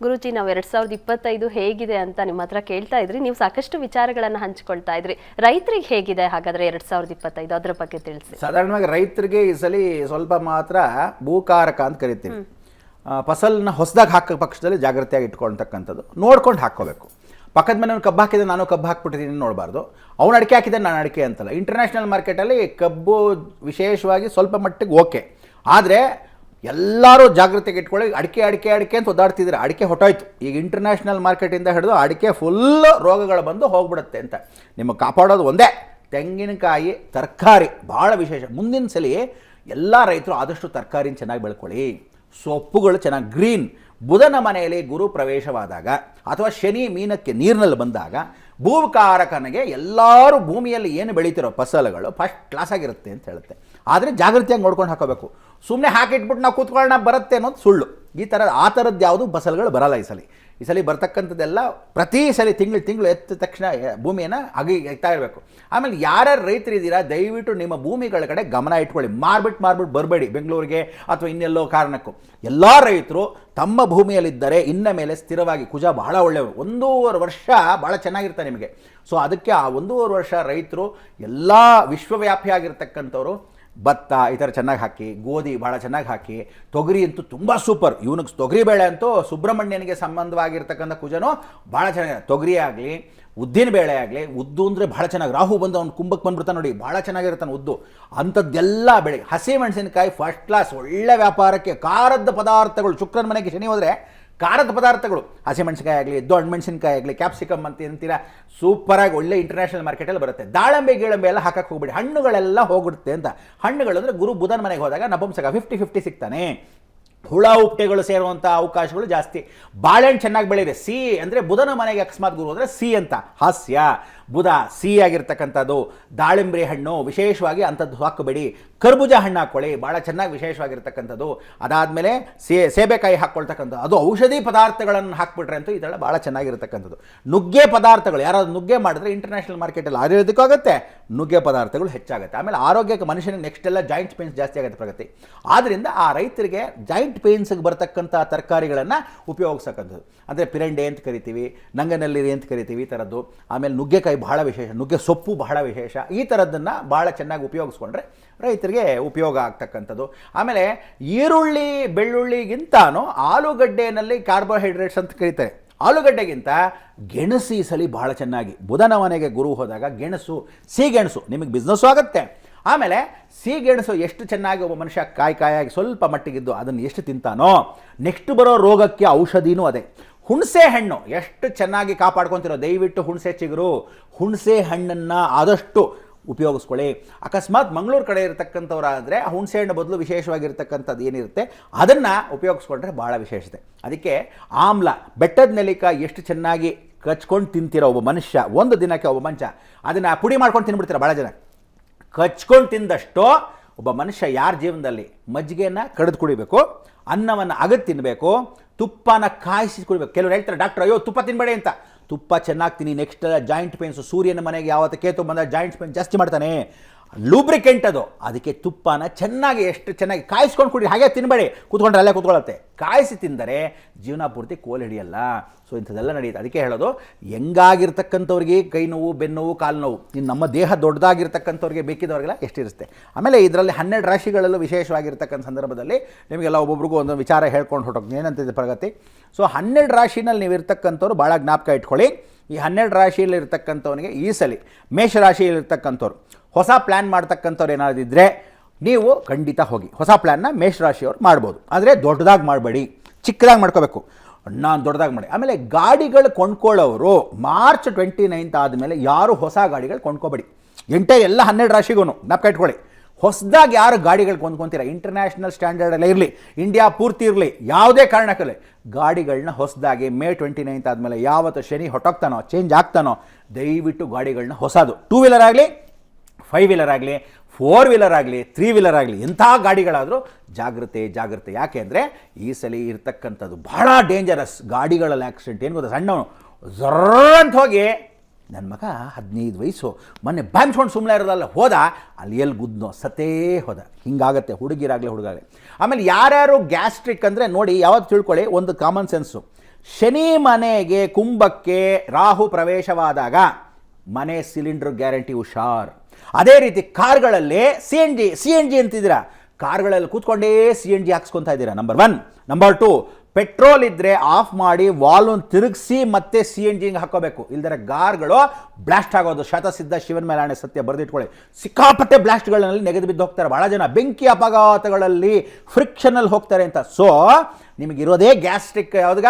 ಗುರೂಜಿ, ನಾವು 2025 ಹೇಗಿದೆ ಅಂತ ನಿಮ್ಮ ಹತ್ರ ಕೇಳ್ತಾ ಇದ್ರಿ. ನೀವು ಸಾಕಷ್ಟು ವಿಚಾರಗಳನ್ನು ಹಂಚಿಕೊಳ್ತಾ ಇದ್ರಿ. ರೈತರಿಗೆ ಹೇಗಿದೆ ಹಾಗಾದ್ರೆ 2025 ಅದ್ರ ಬಗ್ಗೆ ತಿಳಿಸಿ. ಸಾಧಾರಣವಾಗಿ ರೈತರಿಗೆ ಈ ಸಲ ಸ್ವಲ್ಪ ಮಾತ್ರ ಭೂಕಾರಕ ಅಂತ ಕರಿತೀವಿ. ಫಸಲನ್ನ ಹೊಸದಾಗಿ ಹಾಕೋ ಪಕ್ಷದಲ್ಲಿ ಜಾಗ್ರತೆಯಾಗಿ ಇಟ್ಕೊಳ್ತಕ್ಕಂಥದ್ದು, ನೋಡ್ಕೊಂಡು ಹಾಕ್ಕೋಬೇಕು. ಪಕ್ಕದ ಮನೆಯವ್ನು ಕಬ್ಬು ಹಾಕಿದ್ರೆ ನಾನು ಕಬ್ಬು ಹಾಕ್ಬಿಟ್ಟಿದ್ದೀನಿ ನೋಡಬಾರ್ದು. ಅವ್ನು ಅಡಿಕೆ ಹಾಕಿದ್ರೆ ನಾನು ಅಡಿಕೆ ಅಂತಲ್ಲ. ಇಂಟರ್ನ್ಯಾಷನಲ್ ಮಾರ್ಕೆಟಲ್ಲಿ ಕಬ್ಬು ವಿಶೇಷವಾಗಿ ಸ್ವಲ್ಪ ಮಟ್ಟಿಗೆ ಓಕೆ, ಆದರೆ ಎಲ್ಲರೂ ಜಾಗೃತಿಗೆ ಇಟ್ಕೊಳ್ಳಿ. ಅಡಿಕೆ ಅಂತ ಒದ್ದಾಡ್ತಿದ್ರೆ ಅಡಿಕೆ ಹೊಟ್ಟೋಯ್ತು. ಈಗ ಇಂಟರ್ನ್ಯಾಷನಲ್ ಮಾರ್ಕೆಟಿಂದ ಹಿಡಿದು ಅಡಿಕೆ ಫುಲ್ ರೋಗಗಳು ಬಂದು ಹೋಗ್ಬಿಡುತ್ತೆ ಅಂತ. ನಿಮಗೆ ಕಾಪಾಡೋದು ಒಂದೇ, ತೆಂಗಿನಕಾಯಿ, ತರಕಾರಿ ಭಾಳ ವಿಶೇಷ. ಮುಂದಿನ ಸಲ ಎಲ್ಲ ರೈತರು ಆದಷ್ಟು ತರಕಾರಿನ ಚೆನ್ನಾಗಿ ಬೆಳ್ಕೊಳ್ಳಿ. ಸೊಪ್ಪುಗಳು ಚೆನ್ನಾಗಿ ಗ್ರೀನ್. ಬುಧನ ಮನೆಯಲ್ಲಿ ಗುರು ಪ್ರವೇಶವಾದಾಗ ಅಥವಾ ಶನಿ ಮೀನಕ್ಕೆ ನೀರಿನಲ್ಲಿ ಬಂದಾಗ ಭೂಕಾರಕನಿಗೆ ಎಲ್ಲರೂ ಭೂಮಿಯಲ್ಲಿ ಏನು ಬೆಳೀತಿರೋ ಫಸಲುಗಳು ಫಸ್ಟ್ ಕ್ಲಾಸ್ ಆಗಿರುತ್ತೆ ಅಂತ ಹೇಳುತ್ತೆ. ಆದರೆ ಜಾಗೃತಿಯಾಗಿ ನೋಡ್ಕೊಂಡು ಹಾಕೋಬೇಕು. ಸುಮ್ಮನೆ ಹಾಕಿಟ್ಬಿಟ್ಟು ನಾವು ಕೂತ್ಕೊಳ್ಳೋಣ ಬರುತ್ತೆ ಅನ್ನೋದು ಸುಳ್ಳು. ಆ ಥರದ್ದು ಯಾವುದು ಫಸಲುಗಳು ಬರಲ್ಲ ಈ ಸಲ ಬರ್ತಕ್ಕಂಥದ್ದೆಲ್ಲ ಪ್ರತಿ ಸಲ ತಿಂಗಳು ಎತ್ತ ತಕ್ಷಣ ಭೂಮಿಯನ್ನು ಎತ್ತಾ ಇರಬೇಕು. ಆಮೇಲೆ ಯಾರ್ಯಾರು ರೈತರಿದ್ದೀರಾ ದಯವಿಟ್ಟು ನಿಮ್ಮ ಭೂಮಿಗಳ ಕಡೆ ಗಮನ ಇಟ್ಕೊಳ್ಳಿ. ಮಾರ್ಬಿಟ್ಟು ಬರಬೇಡಿ ಬೆಂಗಳೂರಿಗೆ ಅಥವಾ ಇನ್ನೆಲ್ಲೋ ಕಾರಣಕ್ಕೂ. ಎಲ್ಲ ರೈತರು ತಮ್ಮ ಭೂಮಿಯಲ್ಲಿದ್ದರೆ ಇನ್ನ ಮೇಲೆ ಸ್ಥಿರವಾಗಿ, ಕುಜ ಬಹಳ ಒಳ್ಳೆಯವರು, 1.5 ವರ್ಷ ಭಾಳ ಚೆನ್ನಾಗಿರ್ತಾರೆ ನಿಮಗೆ. ಸೊ ಅದಕ್ಕೆ ಆ 1.5 ವರ್ಷ ರೈತರು ಎಲ್ಲ ವಿಶ್ವವ್ಯಾಪಿಯಾಗಿರ್ತಕ್ಕಂಥವ್ರು ಭತ್ತ ಈ ಥರ ಚೆನ್ನಾಗಿ ಹಾಕಿ, ಗೋಧಿ ಭಾಳ ಚೆನ್ನಾಗಿ ಹಾಕಿ, ತೊಗರಿ ಅಂತೂ ತುಂಬ ಸೂಪರ್. ಇವನಿಗೆ ತೊಗರಿ ಬೇಳೆ ಅಂತೂ ಸುಬ್ರಹ್ಮಣ್ಯನಿಗೆ ಸಂಬಂಧವಾಗಿರ್ತಕ್ಕಂಥ ಕುಜನೂ ಭಾಳ ಚೆನ್ನಾಗಿ. ತೊಗರಿ ಆಗಲಿ, ಉದ್ದಿನ ಬೇಳೆ ಆಗಲಿ, ಉದ್ದು ಅಂದರೆ ಭಾಳ ಚೆನ್ನಾಗಿ. ರಾಹು ಬಂದು ಅವ್ನು ಕುಂಭಕ್ಕೆ ಬಂದ್ಬಿಡ್ತಾನೆ ನೋಡಿ, ಭಾಳ ಚೆನ್ನಾಗಿರ್ತಾನೆ ಉದ್ದು. ಅಂಥದ್ದೆಲ್ಲ ಬೆಳೆ. ಹಸಿ ಮೆಣಸಿನಕಾಯಿ ಫಸ್ಟ್ ಕ್ಲಾಸ್, ಒಳ್ಳೆ ವ್ಯಾಪಾರಕ್ಕೆ. ಖಾರದ ಪದಾರ್ಥಗಳು, ಶುಕ್ರನ ಮನೆಗೆ ಶನಿ ಹೋದರೆ ಖಾರದ ಪದಾರ್ಥಗಳು, ಹಸಿಮೆಣಸಿನಕಾಯಿ ಆಗಲಿ, ದೊಡ್ಡ ಮೆಣಸಿನಕಾಯಿ ಆಗಲಿ, ಕ್ಯಾಪ್ಸಿಕಮ್ ಅಂತೀರ, ಸೂಪರಾಗಿ ಒಳ್ಳೆ ಇಂಟರ್ನ್ಯಾಷನಲ್ ಮಾರ್ಕೆಟಲ್ಲಿ ಬರುತ್ತೆ. ದಾಳಂಬೆ ಗೀಳಂಬೆ ಎಲ್ಲ ಹಾಕಕ್ಕೆ ಹೋಗ್ಬಿಡಿ, ಹಣ್ಣುಗಳೆಲ್ಲ ಹೋಗ್ಬಿಡುತ್ತೆ ಅಂತ. ಹಣ್ಣುಗಳು ಅಂದರೆ ಗುರು ಬುಧನ ಮನೆಗೆ ಹೋದಾಗ ನಪುಂಸಕ 50-50 ಸಿಗ್ತಾನೆ. ಹುಳ ಉಪ್ಪಟೆಗಳು ಸೇರುವಂಥ ಅವಕಾಶಗಳು ಜಾಸ್ತಿ. ಬಾಳೆಹಣ್ಣು ಚೆನ್ನಾಗಿ ಬೆಳೀರಿ. ಸಿ ಅಂದರೆ ಬುಧನ ಮನೆಗೆ ಅಕಸ್ಮಾತ್ ಗುರು ಅಂದರೆ ಸಿ ಅಂತ, ಹಾಸ್ಯ. ಬುಧ ಸಿ ಆಗಿರ್ತಕ್ಕಂಥದ್ದು. ದಾಳಿಂಬೆ ಹಣ್ಣು ವಿಶೇಷವಾಗಿ ಅಂಥದ್ದು ಹಾಕಬೇಡಿ. ಕರ್ಬೂಜ ಹಣ್ಣು ಹಾಕ್ಕೊಳ್ಳಿ, ಭಾಳ ಚೆನ್ನಾಗಿ ವಿಶೇಷವಾಗಿರ್ತಕ್ಕಂಥದ್ದು. ಅದಾದಮೇಲೆ ಸೇಬೆಕಾಯಿ ಹಾಕ್ಕೊಳ್ತಕ್ಕಂಥದ್ದು, ಅದು ಔಷಧಿ ಪದಾರ್ಥಗಳನ್ನು ಹಾಕ್ಬಿಟ್ರೆ ಅಂತೂ ಇದೆಲ್ಲ ಭಾಳ ಚೆನ್ನಾಗಿರ್ತಕ್ಕಂಥದ್ದು. ನುಗ್ಗೆ ಪದಾರ್ಥಗಳು, ಯಾರಾದ್ರು ನುಗ್ಗೆ ಮಾಡಿದ್ರೆ ಇಂಟರ್ನ್ಯಾಷನಲ್ ಮಾರ್ಕೆಟಲ್ಲಿ ಆಯುರ್ವೇದಿಕ್ಕಾಗುತ್ತೆ, ನುಗ್ಗೆ ಪದಾರ್ಥಗಳು ಹೆಚ್ಚಾಗುತ್ತೆ. ಆಮೇಲೆ ಆರೋಗ್ಯಕ್ಕೆ ಮನುಷ್ಯನಿಗೆ ನೆಕ್ಸ್ಟ್ ಎಲ್ಲ ಜಾಯಿಂಟ್ ಪೇನ್ಸ್ ಜಾಸ್ತಿ ಆಗುತ್ತೆ ಪ್ರಗತಿ. ಆದ್ದರಿಂದ ಆ ರೈತರಿಗೆ ಜಾಯಿಂಟ್ ಪೇನ್ಸ್ಗೆ ಬರ್ತಕ್ಕಂಥ ತರಕಾರಿಗಳನ್ನು ಉಪಯೋಗಿಸ್ತಕ್ಕಂಥದ್ದು. ಅಂದರೆ ಪಿರಂಡೆ ಅಂತ ಕರಿತೀವಿ, ನಂಗನಲ್ಲಿರಿ ಅಂತ ಕರಿತೀವಿ, ಈ ಥರದ್ದು. ಆಮೇಲೆ ನುಗ್ಗೆಕಾಯಿ ಬಹಳ ವಿಶೇಷ, ನುಗ್ಗೆ ಸೊಪ್ಪು ಬಹಳ ವಿಶೇಷ. ಈ ಥರದ್ದನ್ನು ಭಾಳ ಚೆನ್ನಾಗಿ ಉಪಯೋಗಿಸ್ಕೊಂಡ್ರೆ ರೈತರಿಗೆ ಉಪಯೋಗ ಆಗ್ತಕ್ಕಂಥದ್ದು. ಆಮೇಲೆ ಈರುಳ್ಳಿ ಬೆಳ್ಳುಳ್ಳಿಗಿಂತನೂ ಆಲೂಗಡ್ಡೆಯಲ್ಲಿ ಕಾರ್ಬೋಹೈಡ್ರೇಟ್ಸ್ ಅಂತ ಕರೀತಾರೆ. ಆಲೂಗಡ್ಡೆಗಿಂತ ಗೆಣಸು ಈ ಸಲ ಭಾಳ ಚೆನ್ನಾಗಿ. ಬುಧನ ಮನೆಗೆ ಗುರು ಹೋದಾಗ ಗೆಣಸು, ಸಿಗೆಣಸು ನಿಮಗೆ ಬಿಸ್ನೆಸ್ಸು ಆಗುತ್ತೆ. ಆಮೇಲೆ ಸಿಗೆಣಸು ಎಷ್ಟು ಚೆನ್ನಾಗಿ ಒಬ್ಬ ಮನುಷ್ಯ ಕಾಯಾಗಿ ಸ್ವಲ್ಪ ಮಟ್ಟಿಗಿದ್ದು ಅದನ್ನು ಎಷ್ಟು ತಿಂತಾನೋ ನೆಕ್ಸ್ಟ್ ಬರೋ ರೋಗಕ್ಕೆ ಔಷಧಿನೂ ಅದೇ. ಹುಣಸೆ ಹಣ್ಣು ಎಷ್ಟು ಚೆನ್ನಾಗಿ ಕಾಪಾಡ್ಕೊತಿರೋ, ದಯವಿಟ್ಟು ಹುಣಸೆ ಚಿಗುರು, ಹುಣಸೆ ಹಣ್ಣನ್ನು ಆದಷ್ಟು ಉಪಯೋಗಿಸ್ಕೊಳ್ಳಿ. ಅಕಸ್ಮಾತ್ ಮಂಗಳೂರು ಕಡೆ ಇರತಕ್ಕಂಥವ್ರಾದರೆ ಹುಣಸೆ ಹಣ್ಣು ಬದಲು ವಿಶೇಷವಾಗಿರ್ತಕ್ಕಂಥದ್ದು ಏನಿರುತ್ತೆ ಅದನ್ನು ಉಪಯೋಗಿಸ್ಕೊಂಡ್ರೆ ಭಾಳ ವಿಶೇಷತೆ. ಅದಕ್ಕೆ ಆಮ್ಲ, ಬೆಟ್ಟದ ನೆಲ್ಲಿಕಾಯಿ ಎಷ್ಟು ಚೆನ್ನಾಗಿ ಕಚ್ಕೊಂಡು ತಿಂತಿರೋ ಒಬ್ಬ ಮನುಷ್ಯ, ಒಂದು ದಿನಕ್ಕೆ ಒಬ್ಬ ಮನುಷ್ಯ ಅದನ್ನು ಪುಡಿ ಮಾಡ್ಕೊಂಡು ತಿನ್ಬಿಡ್ತೀರ ಭಾಳ ಜನ. ಕಚ್ಕೊಂಡು ತಿಂದಷ್ಟು ಒಬ್ಬ ಮನುಷ್ಯ ಯಾರ ಜೀವನದಲ್ಲಿ ಮಜ್ಜಿಗೆಯನ್ನು ಕಡಿದು ಕುಡಿಬೇಕು, ಅನ್ನವನ್ನು ಅಗದು ತಿನ್ನಬೇಕು, ತುಪ್ಪನ ಕಾಯಿಸಿ ಕುಡಿಬೇಕು. ಕೆಲವರು ಹೇಳ್ತಾರೆ ಡಾಕ್ಟರ್ ಅಯ್ಯೋ ತುಪ್ಪ ತಿನ್ನಬೇಡಿ ಅಂತ. ತುಪ್ಪ ಚೆನ್ನಾಗಿ ತಿನ್ನಿ. ನೆಕ್ಸ್ಟ್ ಜಾಯಿಂಟ್ ಪೇನ್ಸು, ಸೂರ್ಯನ ಮನೆಗೆ ಯಾವತ್ತು ಕೇತು ಬಂದಾಗ ಜಾಯಿಂಟ್ ಪೇನ್ ಜಾಸ್ತಿ ಮಾಡ್ತಾನೆ, ಲೂಬ್ರಿಕೆಂಟ್ ಅದು. ಅದಕ್ಕೆ ತುಪ್ಪನ ಚೆನ್ನಾಗಿ ಎಷ್ಟು ಚೆನ್ನಾಗಿ ಕಾಯಿಸ್ಕೊಂಡು ಕುಡಿ, ಹಾಗೆ ತಿನ್ನಬೇಡಿ, ಕೂತ್ಕೊಂಡ್ರೆ ಅಲ್ಲೇ ಕೂತ್ಕೊಳ್ಳುತ್ತೆ. ಕಾಯಿಸಿ ತಿಂದರೆ ಜೀವನ ಪೂರ್ತಿ ಕೋಲ್ ಹಿಡಿಯಲ್ಲ. ಸೊ ಇಂಥದ್ದೆಲ್ಲ ನಡೆಯುತ್ತೆ. ಅದಕ್ಕೆ ಹೇಳೋದು, ಹೆಂಗಾಗಿರ್ತಕ್ಕಂಥವ್ರಿಗೆ ಕೈ ನೋವು, ಬೆನ್ನು ನೋವು, ಕಾಲು ನೋವು, ಇನ್ನು ನಮ್ಮ ದೇಹ ದೊಡ್ಡದಾಗಿರ್ತಕ್ಕಂಥವ್ರಿಗೆ ಬೇಕಿದ್ದವ್ರಿಗೆಲ್ಲ ಎಷ್ಟಿರುತ್ತೆ. ಆಮೇಲೆ ಇದರಲ್ಲಿ 12 ರಾಶಿಗಳಲ್ಲೂ ವಿಶೇಷವಾಗಿರ್ತಕ್ಕಂಥ ಸಂದರ್ಭದಲ್ಲಿ ನಿಮಗೆಲ್ಲ ಒಬ್ಬೊಬ್ರಿಗೂ ಒಂದು ವಿಚಾರ ಹೇಳ್ಕೊಂಡು ಹೊರಟೋಗ್ತೀನಿ ಏನಂತಿದೆ ಪ್ರಗತಿ. ಸೊ 12 ರಾಶಿನಲ್ಲಿ ನೀವು ಇರ್ತಕ್ಕಂಥವ್ರು ಭಾಳ ಜ್ಞಾಪಕ ಇಟ್ಕೊಳ್ಳಿ. ಈ 12 ರಾಶಿಯಲ್ಲಿ ಇರ್ತಕ್ಕಂಥವನಿಗೆ ಈ ಸಲ ಮೇಷರಾಶಿಯಲ್ಲಿರ್ತಕ್ಕಂಥವ್ರು ಹೊಸ ಪ್ಲ್ಯಾನ್ ಮಾಡ್ತಕ್ಕಂಥವ್ರು ಏನಾದ್ರು ಇದ್ದರೆ ನೀವು ಖಂಡಿತ ಹೋಗಿ ಹೊಸ ಪ್ಲ್ಯಾನ್ನ ಮೇಷರಾಶಿಯವ್ರು ಮಾಡ್ಬೋದು. ಆದರೆ ದೊಡ್ಡದಾಗಿ ಮಾಡಬೇಡಿ, ಚಿಕ್ಕದಾಗಿ ಮಾಡ್ಕೋಬೇಕು. ನಾನು ದೊಡ್ಡದಾಗಿ ಮಾಡಿ. ಆಮೇಲೆ ಗಾಡಿಗಳು ಕೊಂಡ್ಕೊಳ್ಳೋರು ಮಾರ್ಚ್ 29 ಆದಮೇಲೆ ಯಾರು ಹೊಸ ಗಾಡಿಗಳು ಕೊಂಡ್ಕೋಬೇಡಿ. ಎಲ್ಲ 12 ರಾಶಿಗೂ ಜ್ಞಾಪಕ ಇಟ್ಕೊಳ್ಳಿ. ಹೊಸದಾಗಿ ಯಾರು ಗಾಡಿಗಳು ಕೊಂಡ್ಕೊತೀರ, ಇಂಟರ್ನ್ಯಾಷನಲ್ ಸ್ಟ್ಯಾಂಡರ್ಡಲ್ಲೇ ಇರಲಿ, ಇಂಡಿಯಾ ಪೂರ್ತಿ ಇರಲಿ, ಯಾವುದೇ ಕಾರಣಕ್ಕಲ್ಲ ಗಾಡಿಗಳನ್ನ ಹೊಸದಾಗಿ ಮೇ 29 ಆದಮೇಲೆ ಯಾವತ್ತು ಶನಿ ಹೊಟ್ಟೋಗ್ತಾನೋ, ಚೇಂಜ್ ಆಗ್ತಾನೋ, ದಯವಿಟ್ಟು ಗಾಡಿಗಳನ್ನ ಹೊಸದು 2 ವೀಲರ್ ಆಗಲಿ, 5 ವೀಲರ್ ಆಗಲಿ, 4 ವೀಲರ್ ಆಗಲಿ, 3 ವೀಲರ್ ಆಗಲಿ, ಎಂಥ ಗಾಡಿಗಳಾದರೂ ಜಾಗ್ರತೆ. ಯಾಕೆ ಅಂದರೆ ಈ ಸಲ ಇರ್ತಕ್ಕಂಥದ್ದು ಭಾಳ ಡೇಂಜರಸ್. ಗಾಡಿಗಳಲ್ಲಿ ಆಕ್ಸಿಡೆಂಟ್ ಏನು ಗೊತ್ತಾ, ಸಣ್ಣವನು ಜರ್ರ ಅಂತ ಹೋಗಿ, ನನ್ನ ಮಗ 15 ವಯಸ್ಸು ಮೊನ್ನೆ ಬ್ಯಾಮ್ಸ್ಕೊಂಡು ಸುಮ್ಮನೆ ಇರೋದಲ್ಲ, ಹೋದ ಅಲ್ಲಿ ಎಲ್ಲಿ ಗುದ್ನೋ ಸತೇ ಹೋದ. ಹಿಂಗಾಗತ್ತೆ ಹುಡುಗಿರಾಗಲಿ ಹುಡುಗಾಗಲಿ. ಆಮೇಲೆ ಯಾರ್ಯಾರು ಗ್ಯಾಸ್ಟ್ರಿಕ್ ಅಂದರೆ ನೋಡಿ, ಯಾವತ್ತು ತಿಳ್ಕೊಳ್ಳಿ, ಒಂದು ಕಾಮನ್ ಸೆನ್ಸು, ಶನಿ ಮನೆಗೆ ಕುಂಭಕ್ಕೆ ರಾಹು ಪ್ರವೇಶವಾದಾಗ ಮನೆ ಸಿಲಿಂಡರ್ ಗ್ಯಾರಂಟಿ ಹುಷಾರ್. ಅದೇ ರೀತಿ ಕಾರ್ಗಳಲ್ಲಿ ಸಿ ಎನ್ ಜಿ ಅಂತಿದ್ದೀರಾ, ಕಾರ್ಗಳಲ್ಲಿ ಕೂತ್ಕೊಂಡೇ CNG ಹಾಕ್ಸ್ಕೊತಾ ಇದ್ದೀರಾ. ನಂಬರ್ 1. ನಂಬರ್ 2, ಪೆಟ್ರೋಲ್ ಇದ್ದರೆ ಆಫ್ ಮಾಡಿ ವಾಲ್ನ ತಿರುಗಿಸಿ ಮತ್ತೆ CNG ಹಾಕೋಬೇಕು. ಇಲ್ದರೆ ಗಾರ್ಗಳು ಬ್ಲಾಸ್ಟ್ ಆಗೋದು. ಶತಸಿದ್ಧ ಶಿವನ ಮೇಲಾಣೆ ಸತ್ಯ ಬರೆದಿಟ್ಕೊಳ್ಳಿ. ಸಿಕ್ಕಾಪಟ್ಟೆ ಬ್ಲಾಸ್ಟ್ಗಳಲ್ಲಿ ನೆಗೆದು ಬಿದ್ದು ಹೋಗ್ತಾರೆ ಭಾಳ ಜನ. ಬೆಂಕಿ ಅಪಘಾತಗಳಲ್ಲಿ ಫ್ರಿಕ್ಷನಲ್ಲಿ ಹೋಗ್ತಾರೆ ಅಂತ. ಸೊ ನಿಮಗಿರೋದೇ ಗ್ಯಾಸ್ಟ್ರಿಕ್ ಯಾವ್ದು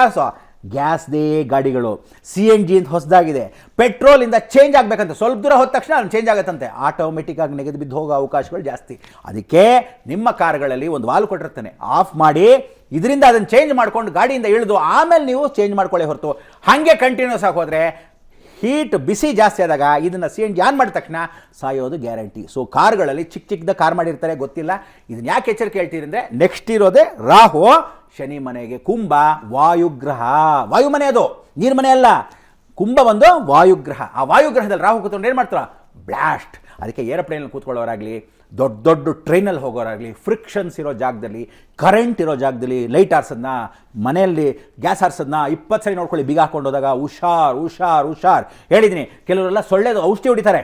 ಗ್ಯಾಸ್ದೇ ಗಾಡಿಗಳು. CNG ಅಂತ ಹೊಸದಾಗಿದೆ. ಪೆಟ್ರೋಲಿಂದ ಚೇಂಜ್ ಆಗಬೇಕಂತ ಸ್ವಲ್ಪ ದೂರ ಹೋದ ತಕ್ಷಣ ಅದು ಚೇಂಜ್ ಆಗುತ್ತಂತೆ. ಆಟೋಮೆಟಿಕ್ ಆಗಿ ನೆಗೆದು ಬಿದ್ದು ಹೋಗೋ ಅವಕಾಶಗಳು ಜಾಸ್ತಿ. ಅದಕ್ಕೆ ನಿಮ್ಮ ಕಾರ್ಗಳಲ್ಲಿ ಒಂದು ವಾಲ್ವ್ ಕೊಟ್ಟಿರ್ತಾನೆ, ಆಫ್ ಮಾಡಿ ಇದರಿಂದ ಅದನ್ನು ಚೇಂಜ್ ಮಾಡ್ಕೊಂಡು ಗಾಡಿಯಿಂದ ಇಳಿದು ಆಮೇಲೆ ನೀವು ಚೇಂಜ್ ಮಾಡ್ಕೊಳ್ಳಿ ಹೊರತು ಹಾಗೆ ಕಂಟಿನ್ಯೂಸ್ ಆಗಿ ಹೋದರೆ ಹೀಟ್ ಬಿಸಿ ಜಾಸ್ತಿ ಆದಾಗ ಇದನ್ನು CNG ಆನ್ ಮಾಡಿದ ತಕ್ಷಣ ಸಾಯೋದು ಗ್ಯಾರಂಟಿ. ಸೊ ಕಾರ್ಗಳಲ್ಲಿ ಚಿಕ್ಕದ ಕಾರ್ ಮಾಡಿರ್ತಾರೆ, ಗೊತ್ತಿಲ್ಲ. ಇದನ್ನು ಯಾಕೆ ಎಚ್ಚರಿಕೆ ಹೇಳ್ತೀರಿ ಅಂದರೆ ನೆಕ್ಸ್ಟ್ ಇರೋದೇ ರಾಹು ಶನಿ ಮನೆಗೆ. ಕುಂಭ ವಾಯುಗ್ರಹ, ವಾಯುಮನೆ, ಅದು ನೀರು ಮನೆ ಅಲ್ಲ. ಕುಂಭ ಒಂದು ವಾಯುಗ್ರಹ. ಆ ವಾಯುಗ್ರಹದಲ್ಲಿ ರಾಹು ಕೂತ್ಕೊಂಡು ಏನು ಮಾಡ್ತಾರ? ಬ್ಲಾಸ್ಟ್. ಅದಕ್ಕೆ ಏರೋಪ್ಲೇನಲ್ಲಿ ಕೂತ್ಕೊಳ್ಳೋರಾಗಲಿ, ದೊಡ್ಡ ದೊಡ್ಡ ಟ್ರೈನಲ್ಲಿ ಹೋಗೋರಾಗಲಿ, ಫ್ರಿಕ್ಷನ್ಸ್ ಇರೋ ಜಾಗದಲ್ಲಿ, ಕರೆಂಟ್ ಇರೋ ಜಾಗದಲ್ಲಿ ಲೈಟ್ ಆರ್ಸೋದನ್ನ, ಮನೆಯಲ್ಲಿ ಗ್ಯಾಸ್ ಆರ್ಸೋದನ್ನ 20 ಸರಿ ನೋಡ್ಕೊಳ್ಳಿ. ಬೀಗ ಹಾಕೊಂಡು ಹೋದಾಗ ಹುಷಾರ್ ಹುಷಾರ್ ಹುಷಾರ್. ಹೇಳಿದ್ದೀನಿ, ಕೆಲವರೆಲ್ಲ ಸೊಳ್ಳೆದು ಔಷಧಿ ಹೊಡಿತಾರೆ.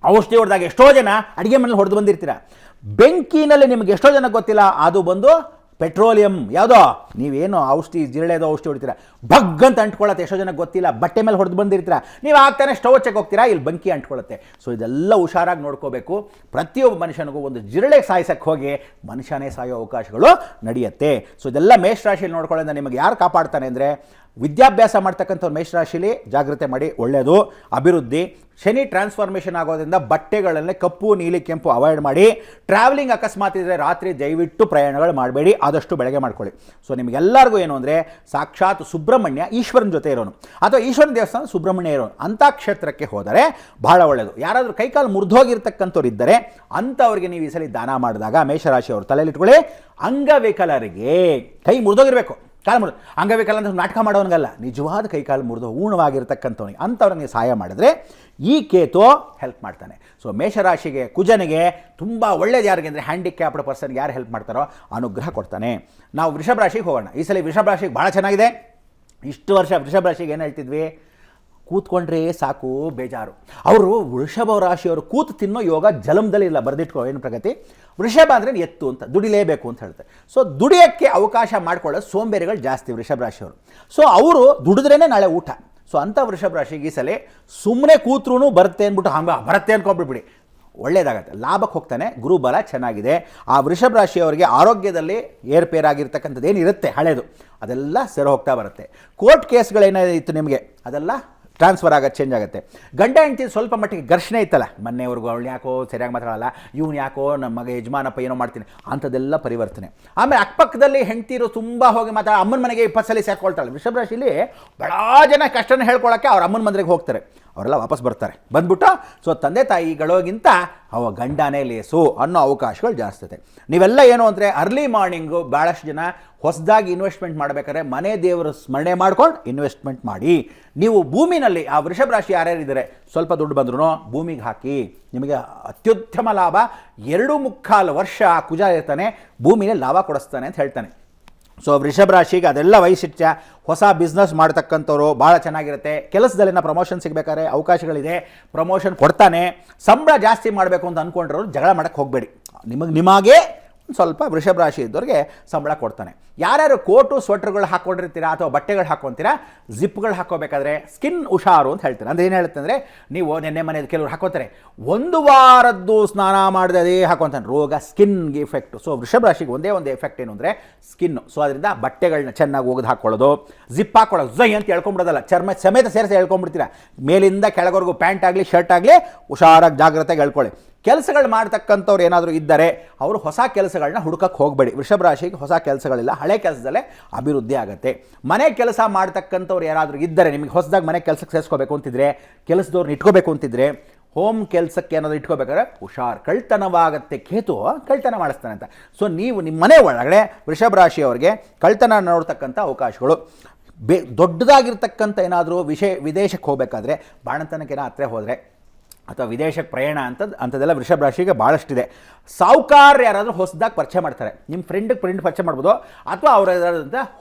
ಔಷಧಿ ಹೊಡೆದಾಗ ಎಷ್ಟೋ ಜನ ಅಡುಗೆ ಮನೇಲಿ ಹೊಡೆದು ಬಂದಿರ್ತೀರ. ಬೆಂಕಿನಲ್ಲಿ ನಿಮಗೆ ಎಷ್ಟೋ ಜನ ಗೊತ್ತಿಲ್ಲ, ಅದು ಬಂದು ಪೆಟ್ರೋಲಿಯಂ. ಯಾವುದೋ ನೀವೇನು ಔಷಧಿ ಜಿರಳೆದೋ ಔಷಧಿ ಹೊಡಿತೀರ, ಬಗ್ ಅಂತ ಅಂಟ್ಕೊಳ್ಳುತ್ತೆ. ಎಷ್ಟೋ ಜನಕ್ಕೆ ಗೊತ್ತಿಲ್ಲ. ಬಟ್ಟೆ ಮೇಲೆ ಹೊಡೆದು ಬಂದಿರ್ತೀರ, ನೀವು ಆಗ್ತಾನೆ ಸ್ಟವ್ ಚೆಕ್ ಹೋಗ್ತೀರಾ, ಇಲ್ಲಿ ಬೆಂಕಿ ಅಂಟ್ಕೊಳ್ಳುತ್ತೆ. ಸೊ ಇದೆಲ್ಲ ಹುಷಾರಾಗಿ ನೋಡ್ಕೋಬೇಕು. ಪ್ರತಿಯೊಬ್ಬ ಮನುಷ್ಯನಿಗೂ ಒಂದು ಜಿರಳೆ ಸಾಯಿಸಕ್ಕೆ ಹೋಗಿ ಮನುಷ್ಯನೇ ಸಾಯೋ ಅವಕಾಶಗಳು ನಡೆಯುತ್ತೆ. ಸೊ ಇದೆಲ್ಲ ಮೇಷರಾಶಿಯಲ್ಲಿ ನೋಡ್ಕೊಳ್ಳೋದ್ರಿಂದ ನಿಮಗೆ ಯಾರು ಕಾಪಾಡ್ತಾನೆ ಅಂದರೆ, ವಿದ್ಯಾಭ್ಯಾಸ ಮಾಡ್ತಕ್ಕಂಥವ್ರು ಮೇಷರಾಶಿಲಿ ಜಾಗ್ರತೆ ಮಾಡಿ, ಒಳ್ಳೆಯದು. ಅಭಿವೃದ್ಧಿ. ಶನಿ ಟ್ರಾನ್ಸ್ಫಾರ್ಮೇಷನ್ ಆಗೋದ್ರಿಂದ ಬಟ್ಟೆಗಳನ್ನೇ ಕಪ್ಪು ನೀಲಿ ಕೆಂಪು ಅವಾಯ್ಡ್ ಮಾಡಿ. ಟ್ರಾವೆಲಿಂಗ್ ಅಕಸ್ಮಾತ್ ಇದ್ದರೆ ರಾತ್ರಿ ದಯವಿಟ್ಟು ಪ್ರಯಾಣಗಳು ಮಾಡಬೇಡಿ, ಆದಷ್ಟು ಬೆಳಗ್ಗೆ ಮಾಡ್ಕೊಳ್ಳಿ. ಸೊ ನಿಮಗೆಲ್ಲರಿಗೂ ಏನು ಅಂದರೆ, ಸಾಕ್ಷಾತ್ ಸುಬ್ರಹ್ಮಣ್ಯ ಈಶ್ವರನ ಜೊತೆ ಇರೋನು ಅಥವಾ ಈಶ್ವರನ ದೇವಸ್ಥಾನ ಸುಬ್ರಹ್ಮಣ್ಯ ಇರೋನು ಅಂಥ ಕ್ಷೇತ್ರಕ್ಕೆ ಹೋದರೆ ಬಹಳ ಒಳ್ಳೆಯದು. ಯಾರಾದರೂ ಕೈಕಾಲು ಮುರಿದೋಗಿರ್ತಕ್ಕಂಥವ್ರು ಇದ್ದರೆ ಅಂಥವ್ರಿಗೆ ನೀವು ಈ ಸಲ ದಾನ ಮಾಡಿದಾಗ ಮೇಷರಾಶಿಯವರು ತಲೆಯಲ್ಲಿಟ್ಕೊಳ್ಳಿ, ಅಂಗವಿಕಲರಿಗೆ ಕೈ ಮುರಿದೋಗಿರಬೇಕು, ಕಾಲು ಮುರಿದು, ಅಂಗವಿಕಲ ಅಂತ ನಾಟಕ ಮಾಡೋನಿಗಲ್ಲ, ನಿಜವಾದ ಕೈಕಾಲು ಮುರಿದು ಊಣವಾಗಿರ್ತಕ್ಕಂಥವ್ನಿಗೆ ಅಂಥವ್ರಿಗೆ ಸಹಾಯ ಮಾಡಿದ್ರೆ ಈ ಕೇತು ಹೆಲ್ಪ್ ಮಾಡ್ತಾನೆ. ಸೊ ಮೇಷರಾಶಿಗೆ ಕುಜನಿಗೆ ತುಂಬ ಒಳ್ಳೇದು ಯಾರಿಗೆ ಅಂದರೆ, ಹ್ಯಾಂಡಿಕ್ಯಾಪ್ಡ್ ಪರ್ಸನ್ಗೆ ಯಾರು ಹೆಲ್ಪ್ ಮಾಡ್ತಾರೋ ಅನುಗ್ರಹ ಕೊಡ್ತಾನೆ. ನಾವು ವೃಷಭ ರಾಶಿಗೆ ಹೋಗೋಣ. ಈ ಸಲ ವೃಷಭ ರಾಶಿಗೆ ಭಾಳ ಚೆನ್ನಾಗಿದೆ. ಇಷ್ಟು ವರ್ಷ ವೃಷಭ ರಾಶಿಗೆ ಏನು ಹೇಳ್ತಿದ್ವಿ, ಕೂತ್ಕೊಂಡ್ರೆ ಸಾಕು ಬೇಜಾರು. ಅವರು ವೃಷಭ ರಾಶಿಯವರು ಕೂತು ತಿನ್ನೋ ಯೋಗ ಜಲಮದಲ್ಲಿ ಇಲ್ಲ. ಬರೆದಿಟ್ಕೋ ಏನು ಪ್ರಗತಿ. ವೃಷಭ ಅಂದರೆ ಎತ್ತು ಅಂತ, ದುಡಿಲೇಬೇಕು ಅಂತ ಹೇಳ್ತಾರೆ. ಸೊ ದುಡಿಯೋಕ್ಕೆ ಅವಕಾಶ ಮಾಡ್ಕೊಳ್ಳೋ ಸೋಂಬೇರಿಗಳು ಜಾಸ್ತಿ ವೃಷಭ ರಾಶಿಯವರು. ಸೊ ಅವರು ದುಡಿದ್ರೇ ನಾಳೆ ಊಟ. ಸೊ ಅಂಥ ವೃಷಭ ರಾಶಿಗೆ ಈ ಸಲ ಸುಮ್ಮನೆ ಕೂತ್ರೂ ಬರುತ್ತೆ ಅಂದ್ಬಿಟ್ಟು ಬರುತ್ತೆ ಅಂದ್ಕೊಂಡ್ಬಿಡ್ಬಿಡಿ, ಒಳ್ಳೇದಾಗತ್ತೆ. ಲಾಭಕ್ಕೆ ಹೋಗ್ತಾನೆ. ಗುರುಬಲ ಚೆನ್ನಾಗಿದೆ. ಆ ವೃಷಭ ರಾಶಿಯವರಿಗೆ ಆರೋಗ್ಯದಲ್ಲಿ ಏರ್ಪೇರಾಗಿರ್ತಕ್ಕಂಥದ್ದು ಏನಿರುತ್ತೆ ಹಳೇದು ಅದೆಲ್ಲ ಸೆರೆ ಹೋಗ್ತಾ ಬರುತ್ತೆ. ಕೋರ್ಟ್ ಕೇಸ್ಗಳೇನಿತ್ತು ನಿಮಗೆ ಅದೆಲ್ಲ ಟ್ರಾನ್ಸ್ಫರ್ ಆಗೋದು, ಚೇಂಜ್ ಆಗುತ್ತೆ. ಗಂಡ ಹೆಂಡತಿ ಸ್ವಲ್ಪ ಮಟ್ಟಿಗೆ ಘರ್ಷಣೆ ಇತ್ತಲ್ಲ, ಮೊನ್ನೆವರೆಗೂ ಅವಳು ಯಾಕೋ ಸರಿಯಾಗಿ ಮಾತಾಡಲ್ಲ, ಇವನು ಯಾಕೋ ನಮ್ಮ ಮಗ ಯಜಮಾನಪ್ಪ ಏನೋ ಮಾಡ್ತೀನಿ ಅಂಥದ್ದೆಲ್ಲ ಪರಿವರ್ತನೆ. ಆಮೇಲೆ ಅಕ್ಕಪಕ್ಕದಲ್ಲಿ ಹೆಂಡ್ತಿರು ತುಂಬ ಹೋಗಿ ಅಮ್ಮನ ಮನೆಗೆ 20 ಸಲ ಸೇರ್ಕೊಳ್ತಾಳೆ. ವೃಷಭ ರಾಶಿಲಿ ಭಾಳ ಜನ ಕಷ್ಟನ ಹೇಳ್ಕೊಳ್ಳೋಕ್ಕೆ ಅವ್ರ ಅಮ್ಮನ ಮನೆಗೆ ಹೋಗ್ತಾರೆ, ಅವರೆಲ್ಲ ವಾಪಸ್ ಬರ್ತಾರೆ. ಬಂದ್ಬಿಟ್ಟು ಸೊ ತಂದೆ ತಾಯಿಗಳಿಗಿಂತ ಅವ ಗಂಡನೇ ಲೇಸು ಅನ್ನೋ ಅವಕಾಶಗಳು ಜಾಸ್ತಿ ಇದೆ. ನೀವೆಲ್ಲ ಏನು ಅಂದರೆ ಅರ್ಲಿ ಮಾರ್ನಿಂಗು ಭಾಳಷ್ಟು ಜನ ಹೊಸದಾಗಿ ಇನ್ವೆಸ್ಟ್ಮೆಂಟ್ ಮಾಡಬೇಕಾದ್ರೆ ಮನೆ ದೇವರು ಸ್ಮರಣೆ ಮಾಡ್ಕೊಂಡು ಇನ್ವೆಸ್ಟ್ಮೆಂಟ್ ಮಾಡಿ. ನೀವು ಭೂಮಿನಲ್ಲಿ ಆ ವೃಷಭ ರಾಶಿ ಯಾರ್ಯಾರಿದ್ದಾರೆ ಸ್ವಲ್ಪ ದುಡ್ಡು ಬಂದ್ರೂ ಭೂಮಿಗೆ ಹಾಕಿ, ನಿಮಗೆ ಅತ್ಯುತ್ತಮ ಲಾಭ. 2.25 ವರ್ಷ ಕುಜ ಇರ್ತಾನೆ, ಭೂಮಿನೇ ಲಾಭ ಕೊಡಿಸ್ತಾನೆ ಅಂತ ಹೇಳ್ತಾನೆ. ಸೊ ವೃಷಭ ರಾಶಿಗೆ ಅದೆಲ್ಲ ವೈಶಿಷ್ಟ್ಯ. ಹೊಸ ಬಿಸ್ನೆಸ್ ಮಾಡ್ತಕ್ಕಂಥವ್ರು ಭಾಳ ಚೆನ್ನಾಗಿರುತ್ತೆ. ಕೆಲಸದಲ್ಲಿನ ಪ್ರಮೋಷನ್ ಸಿಗಬೇಕಾದ್ರೆ ಅವಕಾಶಗಳಿದೆ, ಪ್ರಮೋಷನ್ ಕೊಡ್ತಾನೆ. ಸಂಬಳ ಜಾಸ್ತಿ ಮಾಡಬೇಕು ಅಂತ ಅಂದ್ಕೊಂಡ್ರು ಜಗಳ ಮಾಡೋಕ್ಕೆ ಹೋಗಬೇಡಿ. ನಿಮಗೆ ಸ್ವಲ್ಪ ವೃಷಭ ರಾಶಿ ಇದ್ದವ್ರಿಗೆ ಸಂಬಳ ಕೊಡ್ತಾನೆ. ಯಾರ್ಯಾರು ಕೋಟು ಸ್ವೆಟ್ರ್ಗಳು ಹಾಕ್ಕೊಂಡಿರ್ತೀರಾ ಅಥವಾ ಬಟ್ಟೆಗಳು ಹಾಕ್ಕೊತೀರಾ, ಜಿಪ್ಗಳು ಹಾಕೋಬೇಕಾದ್ರೆ ಸ್ಕಿನ್ ಹುಷಾರು ಅಂತ ಹೇಳ್ತಾರೆ. ಅಂದರೆ ಏನು ಹೇಳುತ್ತೆ ಅಂದರೆ, ನೀವು ನೆನ್ನೆ ಮನೆಯದು ಕೆಲವರು ಹಾಕೋತಾರೆ, 1 ವಾರದ್ದು ಸ್ನಾನ ಮಾಡಿದೆ ಅದೇ ಹಾಕೋತಾನೆ, ರೋಗ ಸ್ಕಿನ್ಗೆ ಎಫೆಕ್ಟು. ಸೊ ವೃಷಭ ರಾಶಿಗೆ ಒಂದೇ ಒಂದು ಎಫೆಕ್ಟ್ ಏನು ಅಂದರೆ ಸ್ಕಿನ್ನು. ಸೊ ಅದರಿಂದ ಬಟ್ಟೆಗಳನ್ನ ಚೆನ್ನಾಗಿ ಒಗೆದು ಹಾಕ್ಕೊಳ್ಳೋದು, ಜಿಪ್ ಹಾಕ್ಕೊಳ್ಳೋದು, ಜೈ ಅಂತ ಹೇಳ್ಕೊಂಬಿಡೋದಲ್ಲ, ಚರ್ಮ ಸಮೇತ ಸೇರಿಸಿ ಹೇಳ್ಕೊಂಬಿಡ್ತೀರಾ. ಮೇಲಿಂದ ಕೆಳಗವರೆಗೂ ಪ್ಯಾಂಟ್ ಆಗಲಿ ಶರ್ಟ್ ಆಗಲಿ ಹುಷಾರಾಗಿ ಜಾಗ್ರತೆಗೆ ಹೇಳ್ಕೊಳ್ಳಿ. ಕೆಲಸಗಳು ಮಾಡ್ತಕ್ಕಂಥವ್ರು ಏನಾದರೂ ಇದ್ದರೆ ಅವರು ಹೊಸ ಕೆಲಸಗಳನ್ನ ಹುಡುಕಕ್ಕೆ ಹೋಗಬೇಡಿ. ವೃಷಭ ರಾಶಿಗೆ ಹೊಸ ಕೆಲಸಗಳಿಲ್ಲ, ಹಳೆ ಕೆಲಸದಲ್ಲೇ ಅಭಿವೃದ್ಧಿ ಆಗುತ್ತೆ. ಮನೆ ಕೆಲಸ ಮಾಡ್ತಕ್ಕಂಥವ್ರು ಯಾರಾದರೂ ಇದ್ದರೆ, ನಿಮಗೆ ಹೊಸದಾಗಿ ಮನೆ ಕೆಲಸಕ್ಕೆ ಸೇರಿಸ್ಕೋಬೇಕು ಅಂತಿದ್ರೆ, ಕೆಲಸದವ್ರನ್ನ ಇಟ್ಕೋಬೇಕು ಅಂತಿದ್ರೆ, ಹೋಮ್ ಕೆಲಸಕ್ಕೆ ಏನಾದರೂ ಇಟ್ಕೋಬೇಕಾದ್ರೆ ಹುಷಾರ್, ಕಳ್ತನವಾಗತ್ತೆ. ಕೇತು ಕಳ್ತನ ಮಾಡಿಸ್ತಾನೆ ಅಂತ. ಸೊ ನೀವು ನಿಮ್ಮ ಮನೆ ಒಳಗಡೆ ವೃಷಭ ರಾಶಿಯವರಿಗೆ ಕಳ್ತನ ನೋಡ್ತಕ್ಕಂಥ ಅವಕಾಶಗಳು. ದೊಡ್ಡದಾಗಿರ್ತಕ್ಕಂಥ ಏನಾದರೂ ವಿದೇಶಕ್ಕೆ ಹೋಗಬೇಕಾದ್ರೆ, ಬಾಣತನಕ್ಕೇನೋ ಹತ್ತಿರ ಹೋದರೆ ಅಥವಾ ವಿದೇಶಕ್ಕೆ ಪ್ರಯಾಣ ಅಂಥದ್ದೆಲ್ಲ ವೃಷಭ ರಾಶಿಗೆ ಭಾಳಷ್ಟಿದೆ. ಸಾಹುಕಾರ ಯಾರಾದರೂ ಹೊಸದಾಗಿ ಪರಿಚಯ ಮಾಡ್ತಾರೆ, ನಿಮ್ಮ ಫ್ರೆಂಡ್ ಪರಿಚಯ ಮಾಡ್ಬೋದು, ಅಥವಾ ಅವರ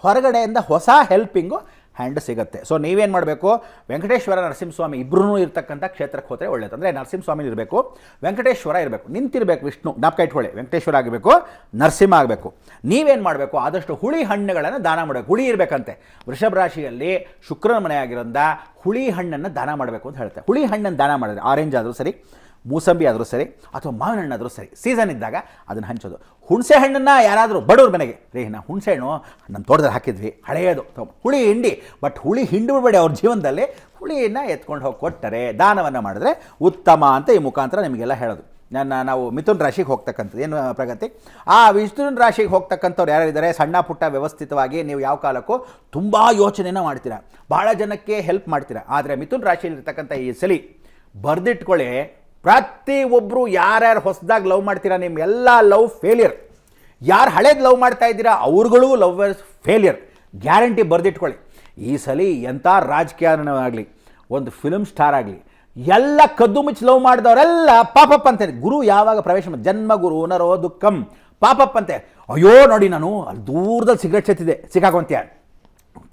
ಹೊರಗಡೆಯಿಂದ ಹೊಸ ಹೆಲ್ಪಿಂಗು ಹ್ಯಾಂಡ್ ಸಿಗುತ್ತೆ. ಸೊ ನೀವೇನು ಮಾಡಬೇಕು, ವೆಂಕಟೇಶ್ವರ ನರಸಿಂಹಸ್ವಾಮಿ ಇಬ್ಬರೂ ಇರ್ತಕ್ಕಂಥ ಕ್ಷೇತ್ರಕ್ಕೆ ಹೋದರೆ ಒಳ್ಳೆಯದು. ಅಂದರೆ ನರಸಿಂಹಸ್ವಾಮಿ ಇರಬೇಕು, ವೆಂಕಟೇಶ್ವರ ಇರಬೇಕು, ನಿಂತಿರಬೇಕು ವಿಷ್ಣು, ಜ್ಞಾಪಕ ಇಟ್ಕೊಳ್ಳಿ, ವೆಂಕಟೇಶ್ವರ ಆಗಬೇಕು, ನರಸಿಂಹ ಆಗಬೇಕು. ನೀವೇನು ಮಾಡಬೇಕು, ಆದಷ್ಟು ಹುಳಿ ಹಣ್ಣುಗಳನ್ನು ದಾನ ಮಾಡಬೇಕು. ಹುಳಿ ಇರಬೇಕಂತೆ. ವೃಷಭ ರಾಶಿಯಲ್ಲಿ ಶುಕ್ರನ ಮನೆ ಆಗಿರೋದ್ರಿಂದ ಹುಳಿ ಹಣ್ಣನ್ನು ದಾನ ಮಾಡಬೇಕು ಅಂತ ಹೇಳ್ತಾರೆ. ಹುಳಿ ಹಣ್ಣನ್ನು ದಾನ ಮಾಡಿದ್ರೆ ಆರೆಂಜ್ ಆದರೂ ಸರಿ, ಮೂಸಂಬಿ ಆದರೂ ಸರಿ, ಅಥವಾ ಮಾವಿನ ಹಣ್ಣಾದರೂ ಸರಿ, ಸೀಸನ್ ಇದ್ದಾಗ ಅದನ್ನು ಹಂಚೋದು. ಹುಣಸೆ ಹಣ್ಣನ್ನು ಯಾರಾದರೂ ಬಡವ್ರ ಮನೆಗೆ, ರೀ ನಾವು ಹುಣಸೆ ಹಣ್ಣು ನಮ್ಮ ತೋಟದಲ್ಲಿ ಹಾಕಿದ್ವಿ ಹಳೆಯದು, ಹುಳಿ ಹಿಂಡಿ, ಬಟ್ ಹುಳಿ ಹಿಂಡಬೇಡಿ ಅವ್ರ ಜೀವನದಲ್ಲಿ, ಹುಳಿಯನ್ನು ಎತ್ಕೊಂಡು ಹೋಗಿ ಕೊಟ್ಟರೆ, ದಾನವನ್ನು ಮಾಡಿದ್ರೆ ಉತ್ತಮ ಅಂತ ಈ ಮುಖಾಂತರ ನಿಮಗೆಲ್ಲ ಹೇಳೋದು. ನಾವು ಮಿಥುನ್ ರಾಶಿಗೆ ಹೋಗ್ತಕ್ಕಂಥದ್ದು ಏನು ಪ್ರಗತಿ, ಆ ಮಿಥುನ್ ರಾಶಿಗೆ ಹೋಗ್ತಕ್ಕಂಥವ್ರು ಯಾರಿದ್ದಾರೆ, ಸಣ್ಣ ಪುಟ್ಟ ವ್ಯವಸ್ಥಿತವಾಗಿ ನೀವು ಯಾವ ಕಾಲಕ್ಕೂ ತುಂಬ ಯೋಚನೆನ ಮಾಡ್ತೀರಾ, ಭಾಳ ಜನಕ್ಕೆ ಹೆಲ್ಪ್ ಮಾಡ್ತೀರಾ. ಆದರೆ ಮಿಥುನ್ ರಾಶಿಯಲ್ಲಿರ್ತಕ್ಕಂಥ ಈ ಸಲಿ ಬರೆದಿಟ್ಕೊಳ್ಳಿ, ಪ್ರತಿಯೊಬ್ಬರು ಯಾರ್ಯಾರು ಹೊಸದಾಗಿ ಲವ್ ಮಾಡ್ತೀರಾ ನಿಮ್ಮೆಲ್ಲ ಲವ್ ಫೇಲಿಯರ್. ಯಾರು ಹಳೇದು ಲವ್ ಮಾಡ್ತಾ ಇದ್ದೀರಾ ಅವ್ರುಗಳು ಲವ್ ಫೇಲಿಯರ್, ಗ್ಯಾರಂಟಿ ಬರೆದಿಟ್ಕೊಳ್ಳಿ. ಈ ಸಲ ಎಂಥ ರಾಜಕೀಯನಾಗಲಿ, ಒಂದು ಫಿಲ್ಮ್ ಸ್ಟಾರ್ ಆಗಲಿ, ಎಲ್ಲ ಕದ್ದು ಮುಚ್ಚಿ ಲವ್ ಮಾಡಿದವರೆಲ್ಲ ಪಾಪಪ್ಪ ಅಂತಾರೆ. ಗುರು ಯಾವಾಗ ಪ್ರವೇಶ ಜನ್ಮ ಗುರು ನರೋ ದುಃಖಂ ಪಾಪಪ್ಪ ಅಂತೆ. ಅಯ್ಯೋ ನೋಡಿ, ನಾನು ಅಲ್ಲಿ ದೂರದಲ್ಲಿ ಸಿಗರೇಟ್ ಸೇತಿದ್ದೆ, ಸಿಕ್ಕಾಕೊಂತೀಯ,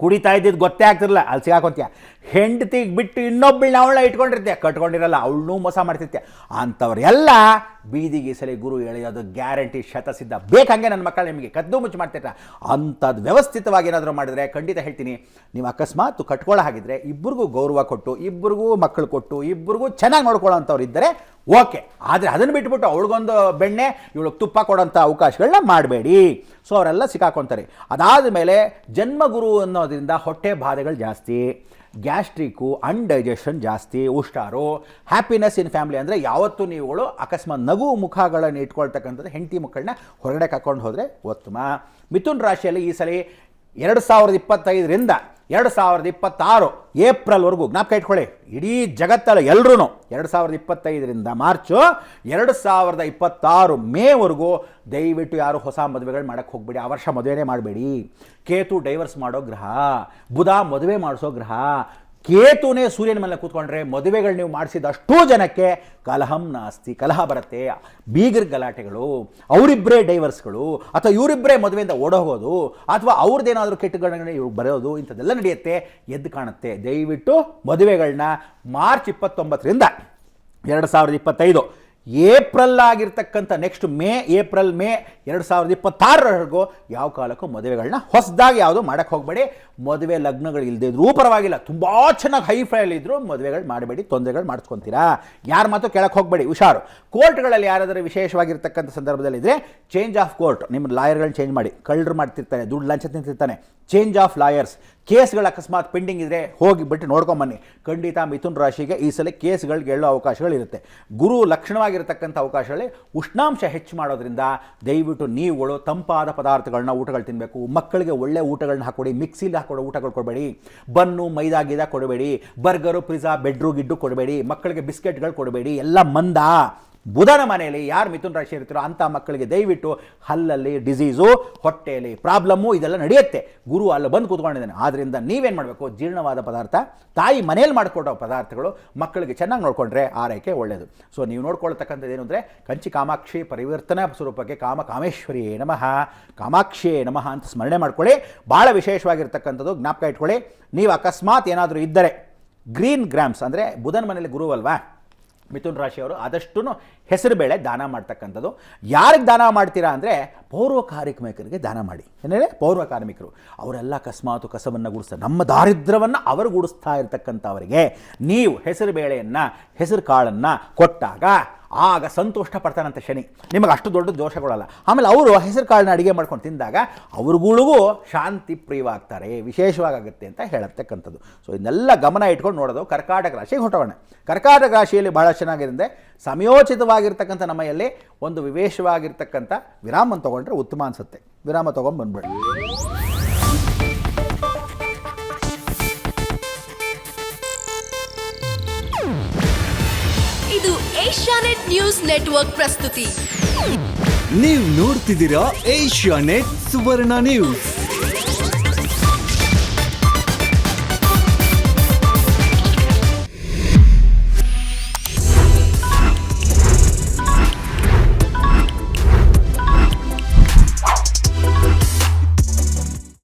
ಕುಡಿತಾ ಇದ್ದಿದ್ದು ಗೊತ್ತೇ ಆಗ್ತಿರಲ್ಲ, ಅಲ್ಲಿ ಸಿಗಾಕೊಂತೀಯ. ಹೆಂಡತಿಗೆ ಬಿಟ್ಟು ಇನ್ನೊಬ್ಬಳನ್ನ ಅವಳನ್ನ ಇಟ್ಕೊಂಡಿರ್ತೀಯ, ಕಟ್ಕೊಂಡಿರಲ್ಲ, ಅವಳನ್ನೂ ಮೋಸ ಮಾಡ್ತಿರ್ತೀಯ. ಅಂಥವ್ರೆಲ್ಲ ಬೀದಿಗೆ ಸರಿ ಗುರು ಎಳೆಯೋದು ಗ್ಯಾರಂಟಿ ಶತಸಿದ್ಧ. ಬೇಕಂಗೆ ನನ್ನ ಮಕ್ಕಳು ನಿಮಗೆ ಕದ್ದು ಮುಚ್ಚು ಮಾಡ್ತಿರ್ತಾರೆ. ಅಂಥದ್ದು ವ್ಯವಸ್ಥಿತವಾಗಿ ಏನಾದರೂ ಮಾಡಿದ್ರೆ ಖಂಡಿತ ಹೇಳ್ತೀನಿ, ನೀವು ಅಕಸ್ಮಾತ್ ಕಟ್ಕೊಳ್ಳೋ ಹಾಗಿದ್ರೆ ಇಬ್ಬರಿಗೂ ಗೌರವ ಕೊಟ್ಟು, ಇಬ್ಬರಿಗೂ ಮಕ್ಕಳು ಕೊಟ್ಟು, ಇಬ್ಬರಿಗೂ ಚೆನ್ನಾಗಿ ನೋಡ್ಕೊಳ್ಳೋ ಅಂಥವ್ರು ಇದ್ದರೆ ಓಕೆ. ಆದರೆ ಅದನ್ನು ಬಿಟ್ಬಿಟ್ಟು ಅವಳಿಗೊಂದು ಬೆಣ್ಣೆ ಇವಳಿಗೆ ತುಪ್ಪ ಕೊಡೋಂಥ ಅವಕಾಶಗಳನ್ನ ಮಾಡಬೇಡಿ. ಸೊ ಅವರೆಲ್ಲ ಸಿಕ್ಕಾಕೊತಾರೆ. ಅದಾದ ಮೇಲೆ ಜನ್ಮಗುರು ಅನ್ನೋದ್ರಿಂದ ಹೊಟ್ಟೆ ಬಾಧೆಗಳು ಜಾಸ್ತಿ, ಗ್ಯಾಸ್ಟ್ರಿಕ್ಕು, ಅನ್ಡೈಜೆಷನ್ ಜಾಸ್ತಿ, ಹುಷಾರು. ಹ್ಯಾಪಿನೆಸ್ ಇನ್ ಫ್ಯಾಮಿಲಿ ಅಂದರೆ ಯಾವತ್ತೂ ನೀವುಗಳು ಅಕಸ್ಮಾತ್ ನಗು ಮುಖಗಳನ್ನು ಇಟ್ಕೊಳ್ತಕ್ಕಂಥದ್ದು, ಹೆಂಡತಿ ಮಕ್ಕಳನ್ನ ಹೊರಗಡೆ ಕರ್ಕೊಂಡು ಹೋದರೆ ಉತ್ತಮ. ಮಿಥುನ್ ರಾಶಿಯಲ್ಲಿ ಈ ಸಲ 2025ರಿಂದ 2026 ಏಪ್ರಿಲ್ವರೆಗೂ ಜ್ಞಾಪಕ ಇಟ್ಕೊಳ್ಳಿ, ಇಡೀ ಜಗತ್ತಲ್ಲ ಎಲ್ಲರೂ 2025ರಿಂದ ಮಾರ್ಚು 2026 ಮೇವರೆಗೂ ದಯವಿಟ್ಟು ಯಾರು ಹೊಸ ಮದುವೆಗಳು ಮಾಡೋಕ್ಕೆ ಹೋಗಬೇಡಿ. ಆ ವರ್ಷ ಮದುವೆನೇ ಮಾಡಬೇಡಿ. ಕೇತು ಡೈವರ್ಸ್ ಮಾಡೋ ಗ್ರಹ, ಬುಧ ಮದುವೆ ಮಾಡಿಸೋ ಗ್ರಹ. ಕೇತುನೇ ಸೂರ್ಯನ ಮೇಲೆ ಕೂತ್ಕೊಂಡ್ರೆ ಮದುವೆಗಳು ನೀವು ಮಾಡಿಸಿದಷ್ಟು ಜನಕ್ಕೆ ಕಲಹಂ ನಾಸ್ತಿ, ಕಲಹ ಬರುತ್ತೆ, ಬೀಗರ ಗಲಾಟೆಗಳು, ಅವರಿಬ್ಬರೇ ಡೈವರ್ಸ್ಗಳು, ಅಥವಾ ಇವರಿಬ್ಬರೇ ಮದುವೆಯಿಂದ ಓಡೋಗೋದು, ಅಥವಾ ಅವ್ರದ್ದೇನಾದರೂ ಕೆಟ್ಟ ಗಣನೆ ಇವ್ರಿಗೆ ಬರೋದು, ಇಂಥದ್ದೆಲ್ಲ ನಡೆಯುತ್ತೆ, ಎದ್ದು ಕಾಣುತ್ತೆ. ದಯವಿಟ್ಟು ಮದುವೆಗಳನ್ನ ಮಾರ್ಚ್ 29ರಿಂದ 2025 ಏಪ್ರಿಲ್ ಆಗಿರ್ತಕ್ಕಂಥ ನೆಕ್ಸ್ಟ್ ಏಪ್ರಿಲ್ ಮೇ 2026ರವರೆಗೂ ಯಾವ ಕಾಲಕ್ಕೂ ಮದುವೆಗಳನ್ನ ಹೊಸದಾಗಿ ಯಾವುದು ಮಾಡೋಕ್ಕೆ ಹೋಗಬೇಡಿ. ಮದುವೆ ಲಗ್ನಗಳು ಇಲ್ಲದೆ ಇದ್ರೂ ಪರವಾಗಿಲ್ಲ, ತುಂಬ ಚೆನ್ನಾಗಿ ಹೈಫೈಲಿದ್ದರೂ ಮದುವೆಗಳು ಮಾಡಬೇಡಿ, ತೊಂದರೆಗಳು ಮಾಡಿಸ್ಕೊತೀರಾ. ಯಾರ ಮಾತು ಕೇಳಕ್ಕೆ ಹೋಗಬೇಡಿ, ಹುಷಾರು. ಕೋರ್ಟ್ಗಳಲ್ಲಿ ಯಾರಾದರೂ ವಿಶೇಷವಾಗಿರ್ತಕ್ಕಂಥ ಸಂದರ್ಭದಲ್ಲಿ ಇದ್ದರೆ ಚೇಂಜ್ ಆಫ್ ಕೋರ್ಟ್, ನಿಮ್ಮ ಲಾಯರ್ಗಳನ್ನ ಚೇಂಜ್ ಮಾಡಿ. ಕಳ್ಳರು ಮಾಡ್ತಿರ್ತಾನೆ, ದುಡ್ಡು ಲಂಚ ತಿಂತಿರ್ತಾನೆ, ಚೇಂಜ್ ಆಫ್ ಲಾಯರ್ಸ್. ಕೇಸ್ಗಳು ಅಕಸ್ಮಾತ್ ಪೆಂಡಿಂಗ್ ಇದ್ದರೆ ಹೋಗಿಬಿಟ್ಟು ನೋಡ್ಕೊಂಬನ್ನಿ. ಖಂಡಿತ ಮಿಥುನ್ ರಾಶಿಗೆ ಈ ಸಲ ಕೇಸ್ಗಳಿಗೆ ಹೇಳೋ ಅವಕಾಶಗಳಿರುತ್ತೆ. ಗುರು ಲಕ್ಷಣವಾಗಿರ್ತಕ್ಕಂಥ ಅವಕಾಶಗಳಲ್ಲಿ ಉಷ್ಣಾಂಶ ಹೆಚ್ಚು ಮಾಡೋದ್ರಿಂದ ದಯವಿಟ್ಟು ನೀವುಗಳು ತಂಪಾದ ಪದಾರ್ಥಗಳನ್ನ ಊಟಗಳು ತಿನ್ನಬೇಕು. ಮಕ್ಕಳಿಗೆ ಒಳ್ಳೆ ಊಟಗಳನ್ನ ಹಾಕೊಡಿ, ಮಿಕ್ಸಿಲಿ ಹಾಕೊಡೋ ಊಟಗಳು ಕೊಡಬೇಡಿ. ಬನ್ನು ಮೈದಾ ಗೀದಾ ಕೊಡಬೇಡಿ, ಬರ್ಗರು ಪಿಜ್ಜಾ ಬೆಡ್ರು ಗಿಡ್ಡು ಕೊಡಬೇಡಿ, ಮಕ್ಕಳಿಗೆ ಬಿಸ್ಕೆಟ್ಗಳು ಕೊಡಬೇಡಿ, ಎಲ್ಲ ಮಂದ. ಬುಧನ ಮನೆಯಲ್ಲಿ ಯಾರು ಮಿಥುನ್ ರಾಶಿ ಇರ್ತೀರೋ ಅಂಥ ಮಕ್ಕಳಿಗೆ ದಯವಿಟ್ಟು ಹಲ್ಲಲ್ಲಿ ಡಿಸೀಸು, ಹೊಟ್ಟೆಯಲ್ಲಿ ಪ್ರಾಬ್ಲಮ್ಮು ಇದೆಲ್ಲ ನಡೆಯುತ್ತೆ. ಗುರು ಅಲ್ಲಿ ಬಂದು ಕೂತ್ಕೊಂಡಿದ್ದಾನೆ. ಆದ್ದರಿಂದ ನೀವೇನು ಮಾಡಬೇಕು, ಜೀರ್ಣವಾದ ಪದಾರ್ಥ, ತಾಯಿ ಮನೇಲಿ ಮಾಡಿಕೊಡೋ ಪದಾರ್ಥಗಳು ಮಕ್ಕಳಿಗೆ ಚೆನ್ನಾಗಿ ನೋಡಿಕೊಂಡ್ರೆ ಆರೈಕೆ ಒಳ್ಳೆಯದು. ಸೊ ನೀವು ನೋಡ್ಕೊಳ್ತಕ್ಕಂಥದ್ದು ಏನು ಅಂದರೆ, ಕಂಚಿ ಕಾಮಾಕ್ಷಿ ಪರಿವರ್ತನಾ ಸ್ವರೂಪಕ್ಕೆ ಕಾಮೇಶ್ವರಿಯೇ ನಮಃ, ಕಾಮಾಕ್ಷಿಯೇ ನಮಃ ಅಂತ ಸ್ಮರಣೆ ಮಾಡ್ಕೊಳ್ಳಿ. ಭಾಳ ವಿಶೇಷವಾಗಿರ್ತಕ್ಕಂಥದ್ದು ಜ್ಞಾಪಕ ಇಟ್ಕೊಳ್ಳಿ. ನೀವು ಅಕಸ್ಮಾತ್ ಏನಾದರೂ ಇದ್ದರೆ ಗ್ರೀನ್ ಗ್ರಾಮ್ಸ್ ಅಂದರೆ ಬುಧನ ಮನೇಲಿ ಗುರು ಅಲ್ವಾ, ಮಿಥುನ್ ರಾಶಿಯವರು ಆದಷ್ಟು ಹೆಸರು ಬೇಳೆ ದಾನ ಮಾಡ್ತಕ್ಕಂಥದ್ದು. ಯಾರಿಗೆ ದಾನ ಮಾಡ್ತೀರಾ ಅಂದರೆ ಪೌರ್ವ ಕಾರ್ಮಿಕರಿಗೆ ದಾನ ಮಾಡಿ. ಏನೇಳೆ ಪೌರ್ವ ಕಾರ್ಮಿಕರು, ಅವರೆಲ್ಲ ಅಕಸ್ಮಾತು ಕಸವನ್ನು ಗುಡಿಸ್ತಾರೆ, ನಮ್ಮ ದಾರಿದ್ರ್ಯವನ್ನು ಅವರು ಗುಡಿಸ್ತಾ ಇರ್ತಕ್ಕಂಥವರಿಗೆ ನೀವು ಹೆಸರು ಬೇಳೆಯನ್ನು, ಹೆಸರು ಕಾಳನ್ನು ಕೊಟ್ಟಾಗ ಆಗ ಸಂತುಷ್ಟ ಪಡ್ತಾನಂತೆ ಶನಿ. ನಿಮಗೆ ಅಷ್ಟು ದೊಡ್ಡ ದೋಷಗಳಲ್ಲ. ಆಮೇಲೆ ಅವರು ಹೆಸರು ಕಾಳನ್ನ ಅಡುಗೆ ಮಾಡ್ಕೊಂಡು ತಿಂದಾಗ ಅವ್ರಿಗಳಿಗೂ ಶಾಂತಿ ಪ್ರಿಯವಾಗ್ತಾರೆ, ವಿಶೇಷವಾಗುತ್ತೆ ಅಂತ ಹೇಳತಕ್ಕಂಥದ್ದು. ಸೊ ಇದನ್ನೆಲ್ಲ ಗಮನ ಇಟ್ಕೊಂಡು ನೋಡೋದು. ಕರ್ಕಾಟಕ ರಾಶಿಗೆ ಹೊಟ್ಟೋಣ. ಕರ್ಕಾಟಕ ರಾಶಿಯಲ್ಲಿ ಭಾಳ ಚೆನ್ನಾಗಿದೆ. ಸಮಯೋಚಿತವಾಗಿರ್ತಕ್ಕಂಥ ನಮ್ಮಲ್ಲಿ ಒಂದು ವಿಶೇಷವಾಗಿರ್ತಕ್ಕಂಥ ವಿರಾಮವನ್ನು ತೊಗೊಂಡ್ರೆ ಉತ್ತಮ ಅನಿಸುತ್ತೆ. ವಿರಾಮ ತೊಗೊಂಡು ಬಂದ್ಬಿಡಿ. ಇದು ಏಷ್ಯಾನೆಟ್ ನ್ಯೂಸ್ ನೆಟ್ವರ್ಕ್ ಪ್ರಸ್ತುತಿ. ನೀವು ನೋಡ್ತಿದ್ದೀರಾ ಏಷ್ಯಾನೆಟ್ ಸುವರ್ಣ ನ್ಯೂಸ್.